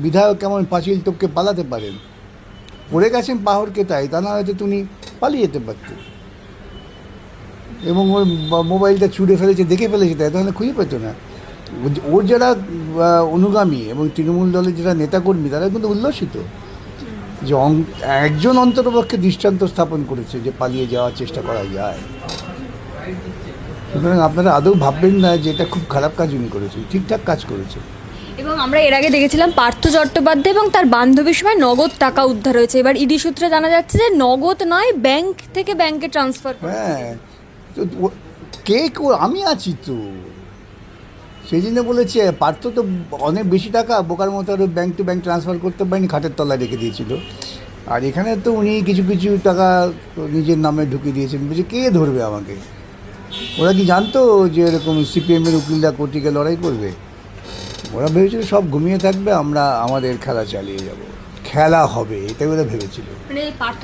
বিধায়ক কেমন পাঁচিল টপকে পালাতে পারেন, পড়ে গেছেন পাহড়কে, তাই তা না হয়তো তুমি পালিয়ে যেতে পারতেন। এবং ওর মোবাইলটা ছুঁড়ে ফেলেছে, দেখে ফেলেছে, তাই তাহলে খুঁজে পেতো না। ওর যারা অনুগামী এবং তৃণমূল দলের যারা নেতাকর্মী তারা কিন্তু উল্লসিত যে একজন অন্ততপক্ষে দৃষ্টান্ত স্থাপন করেছে যে পালিয়ে যাওয়ার চেষ্টা করা যায়। সুতরাং আপনারা আদৌ ভাববেন না যে এটা খুব খারাপ কাজ উনি করেছে, ঠিকঠাক কাজ করেছে। এবং আমরা এর আগে দেখেছিলাম পার্থ চট্টোপাধ্যায় এবং তার বান্ধবীর সময় নগদ টাকা উদ্ধার হয়েছে। এবার ইডি সূত্রে জানা যাচ্ছে যে নগদ নয়, ব্যাংক থেকে ব্যাংকে ট্রান্সফার। হ্যাঁ, তো আমি আছি তো, সেই জন্য বলেছে পার্থ তো অনেক বেশি টাকা বোকার মতো আরও ব্যাংক টু ব্যাংক ট্রান্সফার করতে পারেনি, খাটের তলায় রেখে দিয়েছিল। আর এখানে তো উনি কিছু কিছু টাকা নিজের নামে ঢুকিয়ে দিয়েছেন, বলছে কে ধরবে আমাকে। ওরা কি জানতো যে এরকম সিপিএমের উকিলরা কোর্টিকে লড়াই করবে? ওরা ভেবেছিল সব ঘুমিয়ে থাকবে, আমরা আমাদের খেলা চালিয়ে যাব, খেলা হবে, এটাই ওরা ভেবেছিল। মানে পার্থ